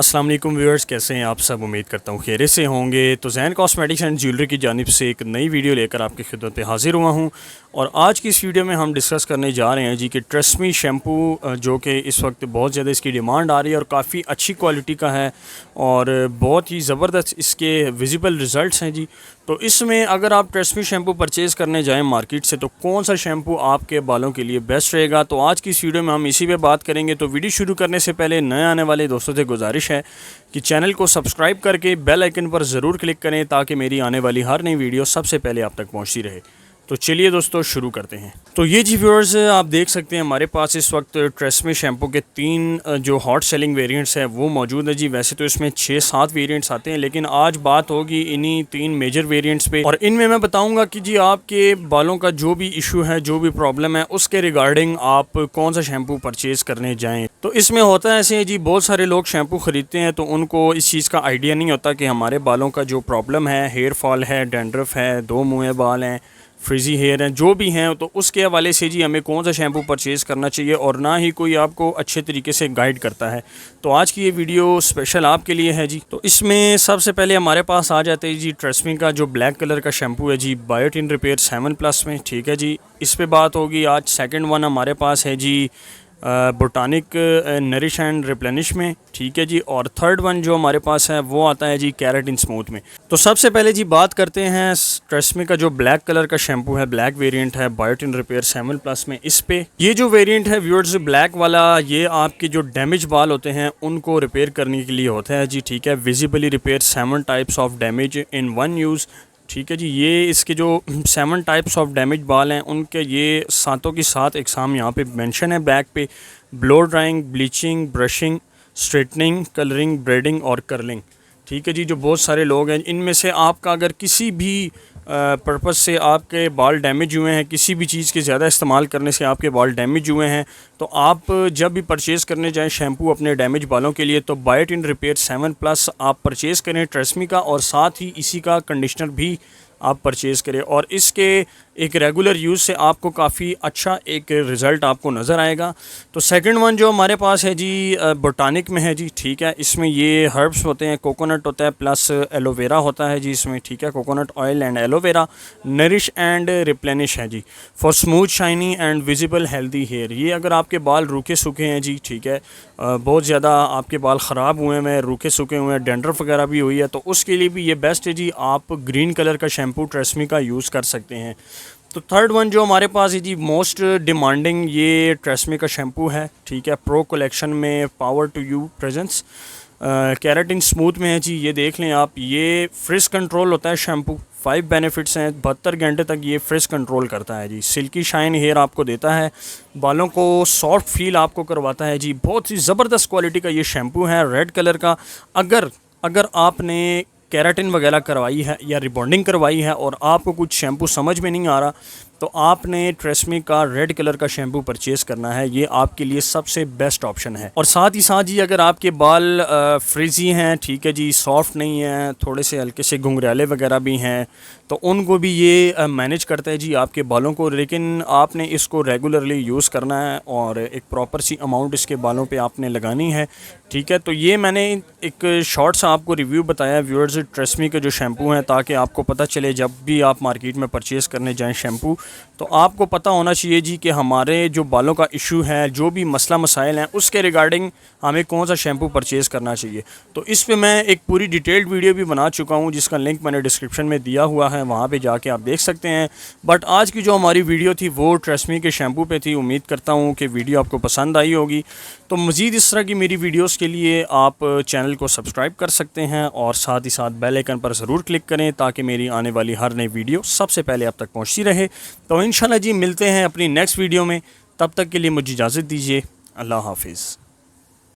अस्सलाम वालेकुम व्यूअर्स, कैसे हैं आप सब। उम्मीद करता हूँ खैरियत से होंगे। तो ज़ैन कॉस्मेटिक्स एंड ज्वेलरी की जानिब से एक नई वीडियो लेकर आपकी खिदमत में हाजिर हुआ हूँ। और आज की इस वीडियो में हम डिस्कस करने जा रहे हैं जी कि ट्रेस्मी शैम्पू जो कि इस वक्त बहुत ज़्यादा इसकी डिमांड आ रही है और काफ़ी अच्छी क्वालिटी का है और बहुत ही ज़बरदस्त इसके विजिबल रिज़ल्ट्स हैं जी। तो इसमें अगर आप ट्रेस्मी शैम्पू परचेज़ करने जाएँ मार्केट से तो कौन सा शैम्पू आपके बालों के लिए बेस्ट रहेगा, तो आज की इस वीडियो में हम इसी पे बात करेंगे। तो वीडियो शुरू करने से पहले नए आने वाले दोस्तों से गुजारिश है कि चैनल को सब्सक्राइब करके बेल आइकन पर ज़रूर क्लिक करें ताकि मेरी आने वाली हर नई वीडियो सबसे पहले आप तक पहुंचती रहे। तो चलिए दोस्तों शुरू करते हैं। तो ये जी व्यूअर्स, आप देख सकते हैं हमारे पास इस वक्त ट्रेस्मी शैम्पू के 3 जो हॉट सेलिंग वेरिएंट्स हैं वो मौजूद है जी। वैसे तो इसमें 6-7 वेरिएंट्स आते हैं, लेकिन आज बात होगी इन्हीं 3 मेजर वेरिएंट्स पे। और इनमें मैं बताऊंगा कि जी आपके बालों का जो भी इशू है, जो भी प्रॉब्लम है, उसके रिगार्डिंग आप कौन सा शैम्पू परचेज़ करने जाएँ। तो इसमें होता है ऐसे है जी, बहुत सारे लोग शैम्पू ख़रीदते हैं तो उनको इस चीज़ का आइडिया नहीं होता कि हमारे बालों का जो प्रॉब्लम है, हेयर फॉल है, डैंड्रफ है, 2 मुँहे बाल हैं, फ्रिजी हेयर हैं, जो भी हैं, तो उसके हवाले से जी हमें कौन सा शैम्पू परचेज़ करना चाहिए और ना ही कोई आपको अच्छे तरीके से गाइड करता है। तो आज की ये वीडियो स्पेशल आपके लिए है जी। तो इसमें सबसे पहले हमारे पास आ जाते हैं जी ट्रेस्मी का जो ब्लैक कलर का शैम्पू है जी, बायोटिन रिपेयर 7+ में। ठीक है जी, इस पे बात होगी आज। सेकंड वन हमारे पास है जी बोटानिक नरिश एंड रिप्लेनिश में। ठीक है जी, और थर्ड वन जो हमारे पास है वो आता है जी केराटिन स्मूथ में। तो सबसे पहले जी बात करते हैं ट्रेस्मी का जो ब्लैक कलर का शैम्पू है, ब्लैक वेरिएंट है, बायोटिन रिपेयर 7+ में। इस पे ये जो वेरिएंट है व्यूअर्स, ब्लैक वाला, ये आपके जो डैमेज बाल होते हैं उनको रिपेयर करने के लिए होता है जी। ठीक है, visibly repair 7 types of damage in 1 use. ठीक है जी, ये इसके जो 7 टाइप्स ऑफ डैमेज बाल हैं उनके ये सातों की सात एग्जाम यहाँ पे मेंशन है बैक पे। Blow drawing, bleaching, brushing, straightening, colouring, braiding और कर्लिंग। ठीक है जी, जो बहुत सारे लोग हैं इनमें से आपका अगर किसी भी पर्पज़ से आपके बाल डैमेज हुए हैं, किसी भी चीज़ के ज़्यादा इस्तेमाल करने से आपके बाल डैमेज हुए हैं, तो आप जब भी परचेज़ करने जाएं शैम्पू अपने डैमेज बालों के लिए तो बायोटिन रिपेयर 7+ आप परचेज़ करें ट्रेस्मी का, और साथ ही इसी का कंडीशनर भी आप परचेज़ करें। और इसके एक रेगुलर यूज़ से आपको काफ़ी अच्छा एक रिज़ल्ट आपको नज़र आएगा। तो सेकंड वन जो हमारे पास है जी बोटानिक में है जी। ठीक है, इसमें ये हर्ब्स होते हैं, कोकोनट होता है प्लस एलोवेरा होता है जी इसमें। ठीक है, coconut oil and aloe vera. Nourish and replenish है जी for smooth shiny and visible healthy hair. ये अगर आपके बाल रूखे सूखे हैं जी, ठीक है, बहुत ज़्यादा आपके बाल ख़राब हुए हैं, रूखे सूखे हुए हैं, डैंड्रफ वगैरह भी हुई है, तो उसके लिए भी ये बेस्ट है जी। आप ग्रीन कलर का शैम्पू ट्रेस्मी का यूज़ कर सकते हैं। तो थर्ड वन जो हमारे पास है जी मोस्ट डिमांडिंग, ये ट्रेस्मी का शैम्पू है। ठीक है, प्रो कलेक्शन में power to you presence keratin smooth में है जी। ये देख लें आप, ये फ्रिज कंट्रोल होता है शैम्पू। 5 बेनिफिट्स हैं, 72 घंटे तक ये फ्रिज कंट्रोल करता है जी। सिल्की शाइन हेयर आपको देता है, बालों को सॉफ्ट फील आपको करवाता है जी। बहुत ही ज़बरदस्त क्वालिटी का ये शैम्पू है, रेड कलर का। अगर आपने केराटिन वगैरह करवाई है या रिबॉन्डिंग करवाई है और आपको कुछ शैम्पू समझ में नहीं आ रहा, तो आपने ट्रेस्मी का रेड कलर का शैम्पू परचेज़ करना है। ये आपके लिए सबसे बेस्ट ऑप्शन है। और साथ ही साथ जी अगर आपके बाल फ्रिजी हैं, ठीक है जी, सॉफ्ट नहीं हैं, थोड़े से हल्के से घुंघराले वगैरह भी हैं, तो उनको भी ये मैनेज करता है जी आपके बालों को। लेकिन आपने इसको रेगुलरली यूज़ करना है और एक प्रॉपर सी अमाउंट इसके बालों पे आपने लगानी है। ठीक है, तो ये मैंने एक शॉर्ट सा आपको रिव्यू बताया व्यूअर्स ट्रेस्मी के जो शैम्पू हैं, ताकि आपको पता चले जब भी आप मार्केट में परचेज़ करने जाएँ शैम्पू, तो आपको पता होना चाहिए जी कि हमारे जो बालों का इशू है, जो भी मसला मसाइल हैं, उसके रिगार्डिंग हमें कौन सा शैम्पू परचेज़ करना चाहिए। तो इस पे मैं एक पूरी डिटेल्ड वीडियो भी बना चुका हूँ जिसका लिंक मैंने डिस्क्रिप्शन में दिया हुआ है, वहाँ पे जाके आप देख सकते हैं। बट आज की जो हमारी वीडियो थी वो ट्रेस्मी के शैम्पू पे थी। उम्मीद करता हूँ कि वीडियो आपको पसंद आई होगी। तो मज़ीद इस तरह की मेरी वीडियोज़ के लिए आप चैनल को सब्सक्राइब कर सकते हैं और साथ ही साथ बेल आइकन पर ज़रूर क्लिक करें ताकि मेरी आने वाली हर नई वीडियो सबसे पहले आप तक पहुँचती रहे। तो इंशाल्लाह जी मिलते हैं अपनी नेक्स्ट वीडियो में, तब तक के लिए मुझे इजाज़त दीजिए। अल्लाह हाफिज़।